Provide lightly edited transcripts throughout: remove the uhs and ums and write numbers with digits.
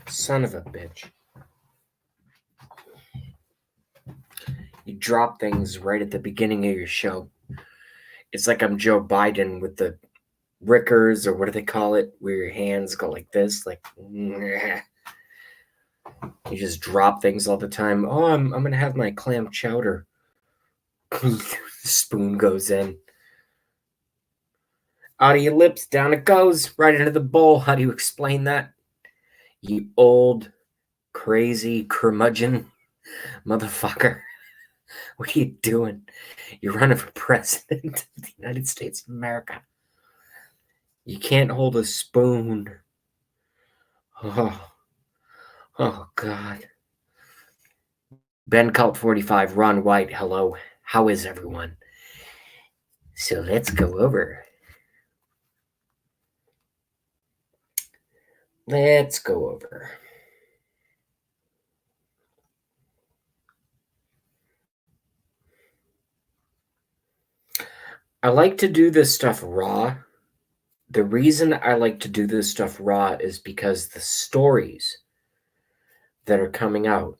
Son of a bitch. You drop things right at the beginning of your show. It's like I'm Joe Biden with the Rickers, or what do they call it, where your hands go like this, like you just drop things all the time. Oh, I'm gonna have my clam chowder. Spoon goes in. Out of your lips, down it goes, right into the bowl. How do you explain that? You old, crazy curmudgeon motherfucker. What are you doing? You're running for president of the United States of America. You can't hold a spoon. Oh God. Ben Cult 45, Ron White, hello. How is everyone? So let's go over. I like to do this stuff raw. The reason I like to do this stuff raw is because the stories that are coming out,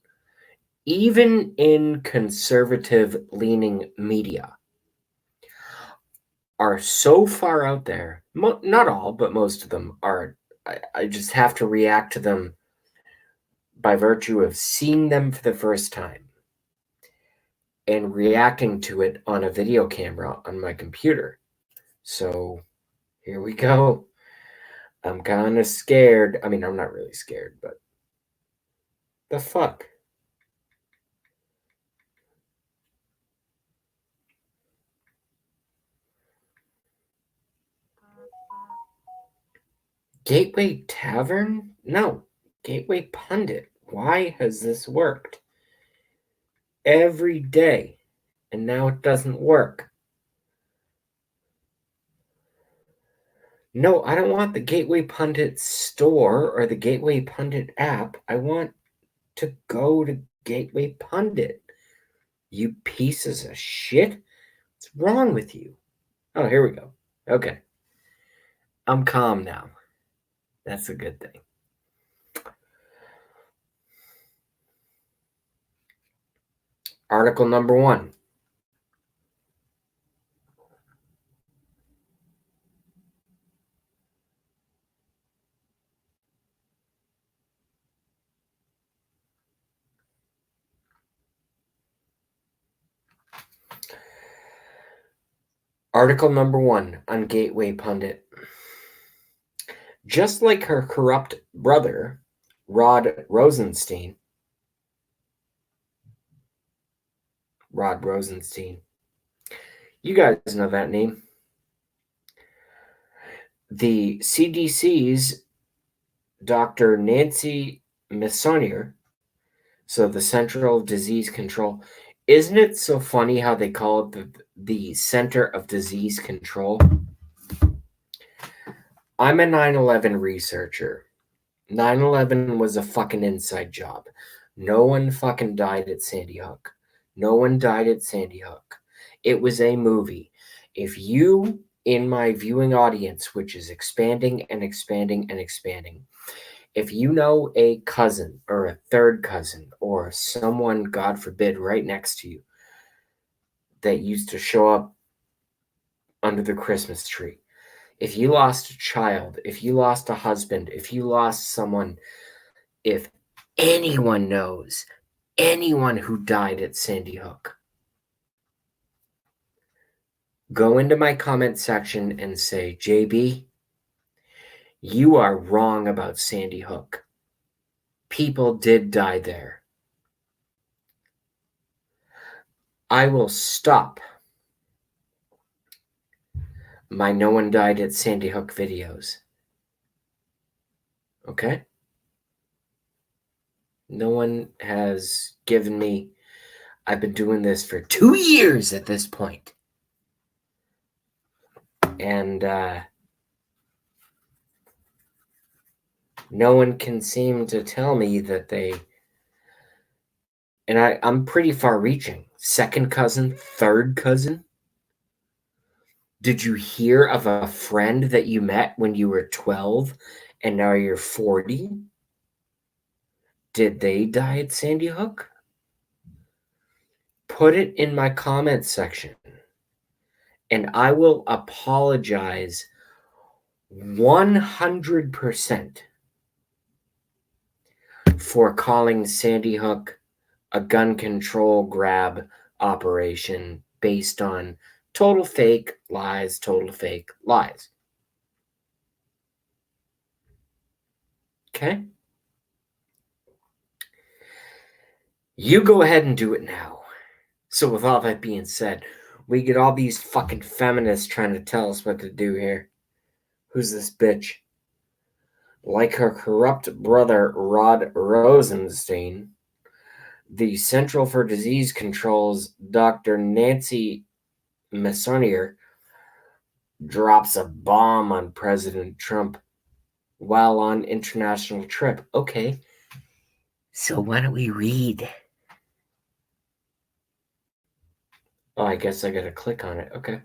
even in conservative-leaning media, are so far out there. Not all, but most of them are. I just have to react to them by virtue of seeing them for the first time and reacting to it on a video camera on my computer. So here we go. I'm kind of scared. I mean, I'm not really scared, but the fuck? Gateway Tavern? No. Gateway Pundit. Why has this worked? Every day. And now it doesn't work. No, I don't want the Gateway Pundit store or the Gateway Pundit app. I want to go to Gateway Pundit. You pieces of shit. What's wrong with you? Oh, here we go. Okay. I'm calm now. That's a good thing. Article number 1. Article number 1 on Gateway Pundit. Just like her corrupt brother, Rod Rosenstein. You guys know that name. The CDC's Dr. Nancy Messonnier, so the Central Disease Control. Isn't it so funny how they call it the Center of Disease Control? I'm a 9/11 researcher. 9/11 was a fucking inside job. No one fucking died at Sandy Hook. It was a movie. If you, in my viewing audience, which is expanding and expanding and expanding, if you know a cousin or a third cousin or someone, God forbid, right next to you that used to show up under the Christmas tree, if you lost a child, if you lost a husband, if you lost someone, if anyone knows anyone who died at Sandy Hook, go into my comment section and say, JB, you are wrong about Sandy Hook. People did die there. I will stop my no one died at Sandy Hook videos. Okay? No one has given me, I've been doing this for 2 years at this point. And no one can seem to tell me that they, and I'm pretty far reaching. Second cousin, third cousin. Did you hear of a friend that you met when you were 12 and now you're 40? Did they die at Sandy Hook? Put it in my comments section, and I will apologize 100% for calling Sandy Hook a gun control grab operation based on total fake lies, total fake lies. Okay? You go ahead and do it now. So with all that being said, we get all these fucking feminists trying to tell us what to do here. Who's this bitch? Like her corrupt brother Rod Rosenstein, the Central for Disease Control's Dr. Nancy Messonnier drops a bomb on President Trump while on international trip. Okay, so why don't we read? Oh, I guess I gotta click on it. Okay.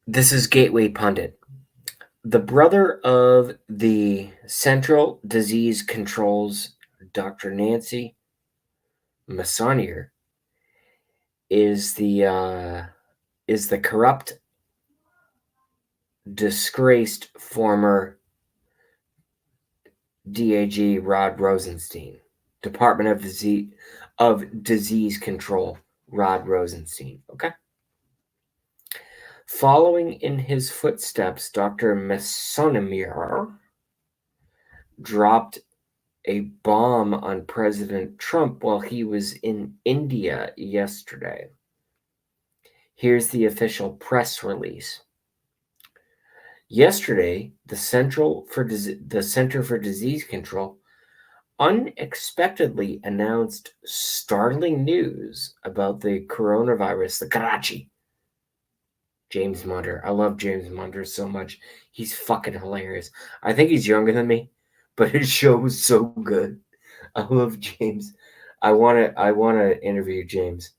This is Gateway Pundit. The brother of the Central Disease Control's Dr. Nancy Messonnier is the corrupt, disgraced former DAG Rod Rosenstein, Department of Disease Control Rod Rosenstein. Okay. Following in his footsteps, Dr. Messonnier dropped a bomb on President Trump while he was in India yesterday. Here's the official press release. Yesterday, the Center for Disease Control unexpectedly announced startling news about the coronavirus, the Karachi. James Munder. I love James Munder so much. He's fucking hilarious. I think he's younger than me, but his show was so good. I love James. I wanna interview James.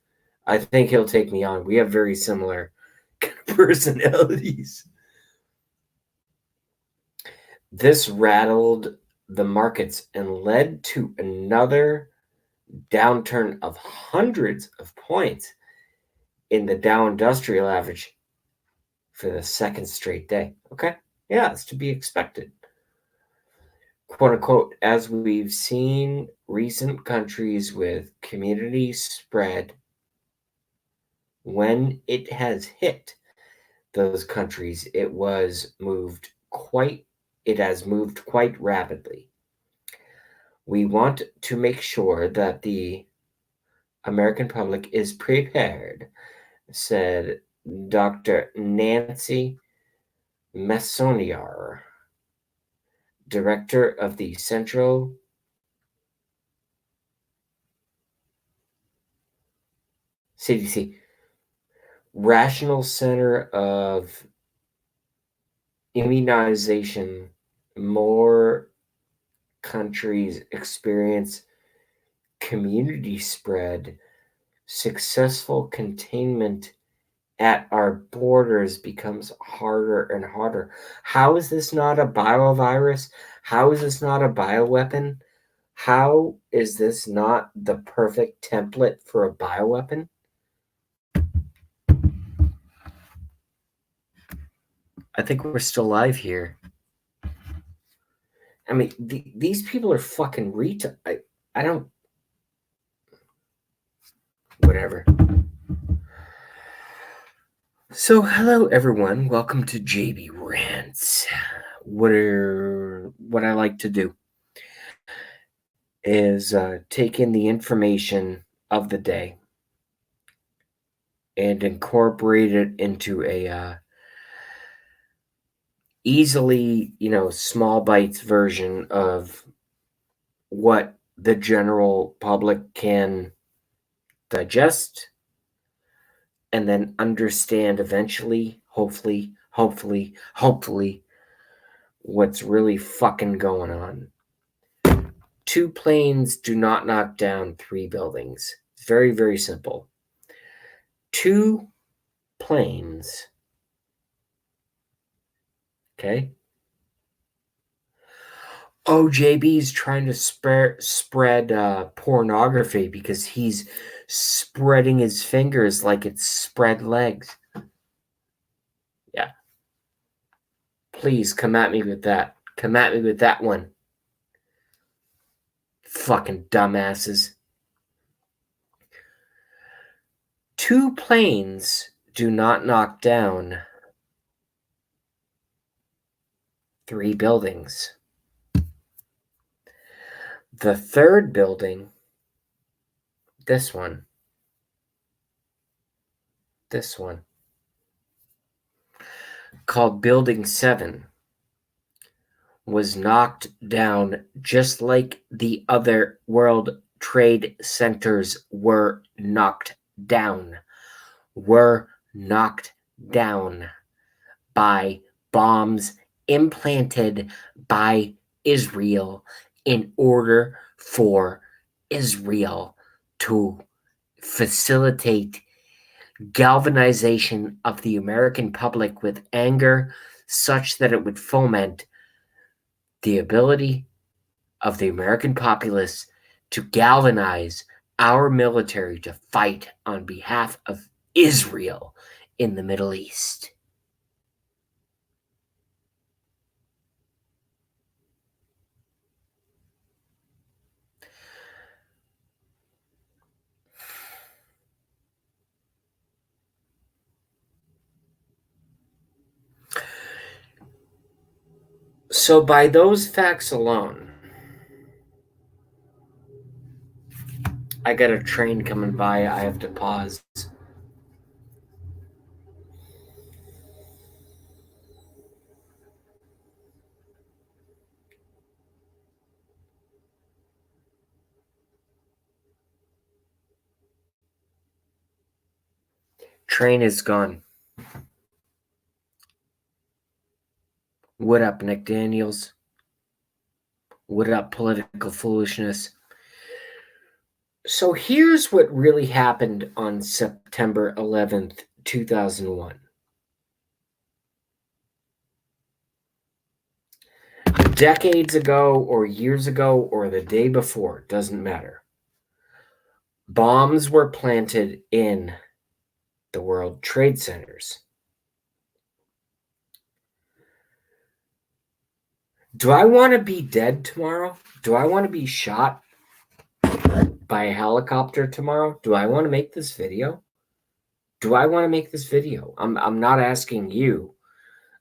I think he'll take me on. We have very similar personalities. This rattled the markets and led to another downturn of hundreds of points in the Dow Industrial Average for the second straight day. Okay? Yeah, it's to be expected. Quote unquote, as we've seen recent countries with community spread, when it has hit those countries, it has moved quite rapidly. We want to make sure that the American public is prepared, said Dr. Nancy Messonnier, director of the Central CDC, Rational Center of Immunization. More countries experience community spread, successful containment at our borders becomes harder and harder. How is this not a biovirus? How is this not a bioweapon? How is this not the perfect template for a bioweapon? I think we're still live here. I mean, these people are fucking I don't... Whatever. So, hello everyone. Welcome to JB Rants. What I like to do is take in the information of the day and incorporate it into a easily, small bites version of what the general public can digest and then understand eventually, hopefully, what's really fucking going on. 2 planes do not knock down 3 buildings. It's very, very simple. 2 planes Okay? Oh, JB's trying to spread pornography because he's spreading his fingers like it's spread legs. Yeah. Please come at me with that. Come at me with that one. Fucking dumbasses. 2 planes do not knock down 3 buildings. The 3rd building, this one, called Building 7, was knocked down just like the other World Trade Centers were knocked down. Were knocked down by bombs implanted by Israel in order for Israel to facilitate galvanization of the American public with anger such that it would foment the ability of the American populace to galvanize our military to fight on behalf of Israel in the Middle East. So by those facts alone, I got a train coming by. I have to pause. Train is gone. What up, Nick Daniels? What up, political foolishness? So here's what really happened on September 11th, 2001. Decades ago, or years ago, or the day before, doesn't matter. Bombs were planted in the World Trade Centers. Do I want to be dead tomorrow? Do I want to be shot by a helicopter tomorrow? Do I want to make this video? Do I want to make this video? I'm not asking you.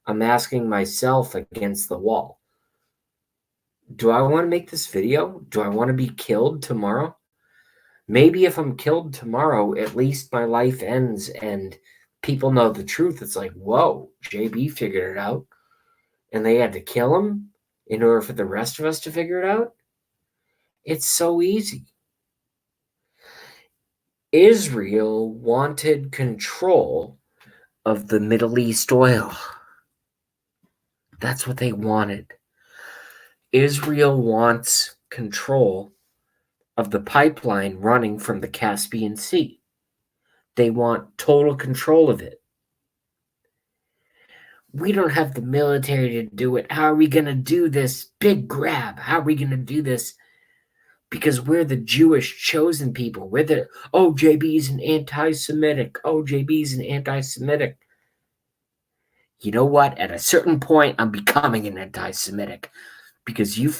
I'm asking myself against the wall. Do I want to make this video? Do I want to be killed tomorrow? Maybe if I'm killed tomorrow, at least my life ends and people know the truth. It's like, whoa, JB figured it out. And they had to kill him in order for the rest of us to figure it out? It's so easy. Israel wanted control of the Middle East oil. That's what they wanted. Israel wants control of the pipeline running from the Caspian Sea. They want total control of it. We don't have the military to do it. How are we going to do this big grab? How are we going to do this? Because we're the Jewish chosen people. We're the, oh, JB's an anti-Semitic. Oh, JB's an anti-Semitic. You know what? At a certain point, I'm becoming an anti-Semitic. Because you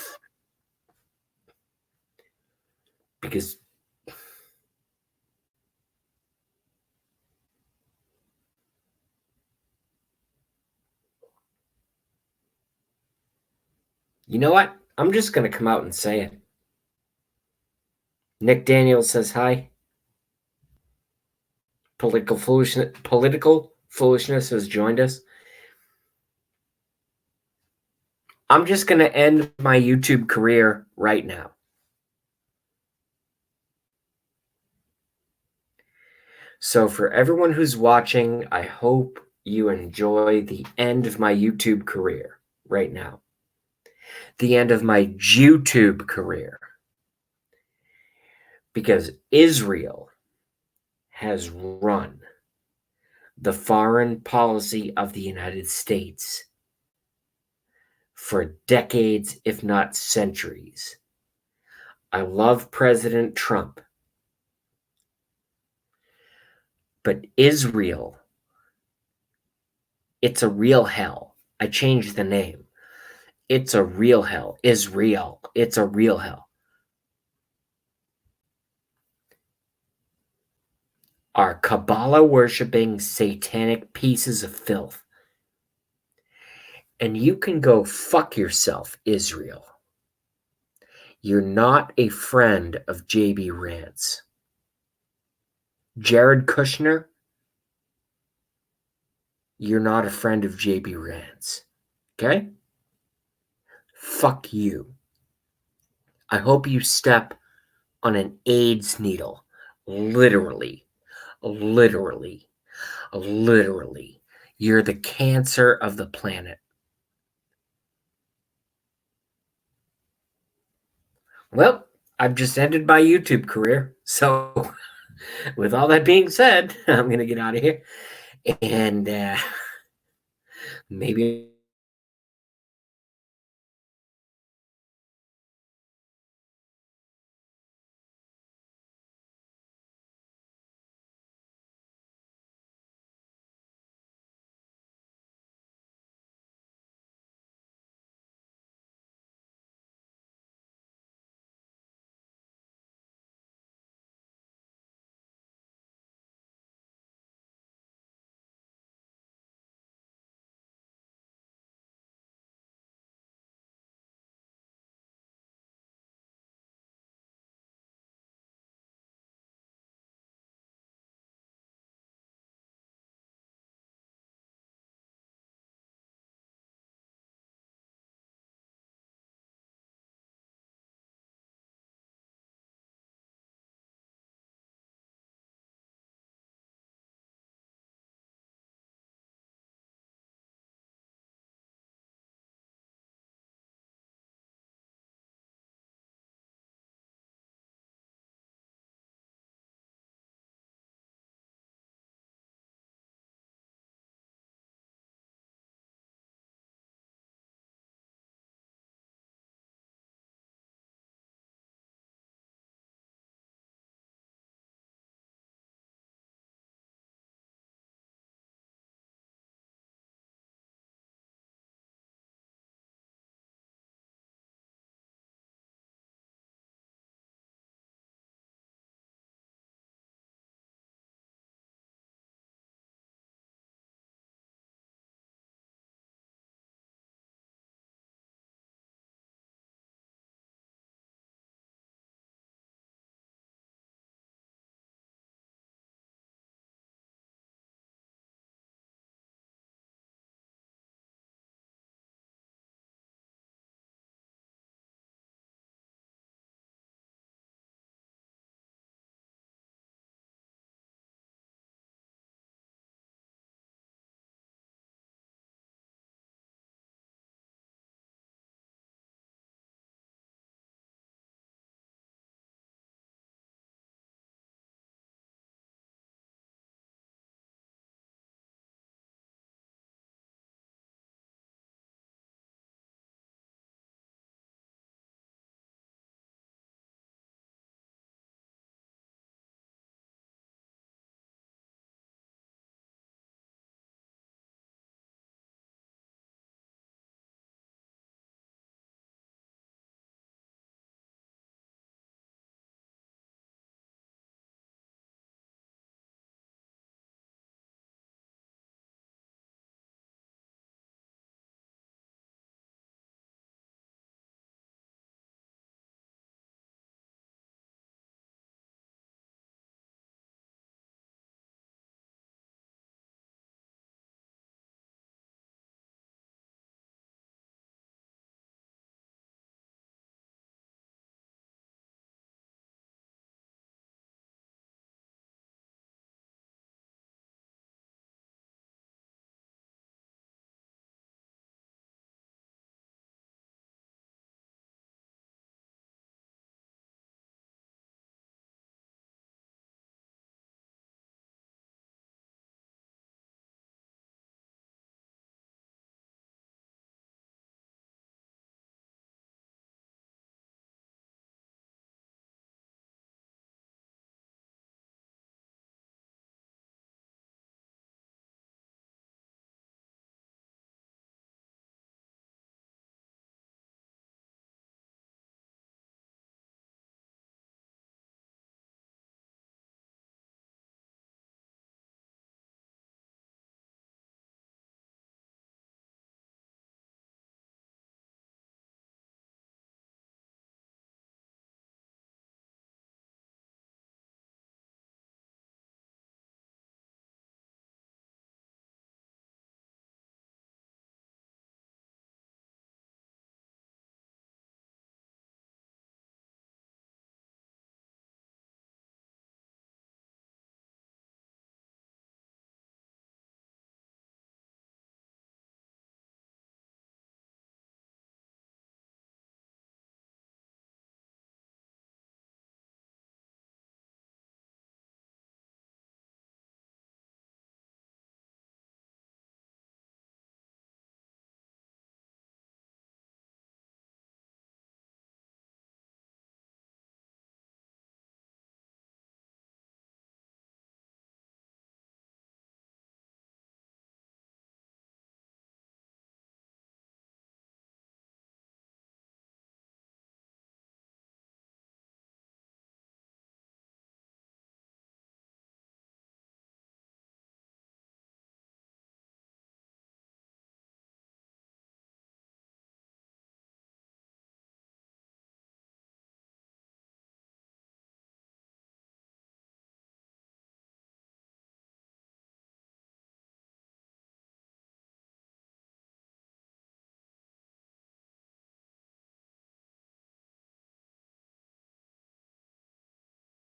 know what? I'm just going to come out and say it. Nick Daniels says hi. Political foolishness has joined us. I'm just going to end my YouTube career right now. So for everyone who's watching, I hope you enjoy the end of my YouTube career right now. The end of my YouTube career. Because Israel has run the foreign policy of the United States for decades, if not centuries. I love President Trump. But Israel, it's a real hell. I changed the name. It's a real hell. Israel. It's a real hell. Are Kabbalah worshipping satanic pieces of filth. And you can go fuck yourself, Israel. You're not a friend of JB Rance. Jared Kushner, you're not a friend of JB Rance. Okay? Fuck you. I hope you step on an AIDS needle. Literally. Literally. Literally. You're the cancer of the planet. Well, I've just ended my YouTube career. So, with all that being said, I'm going to get out of here. And maybe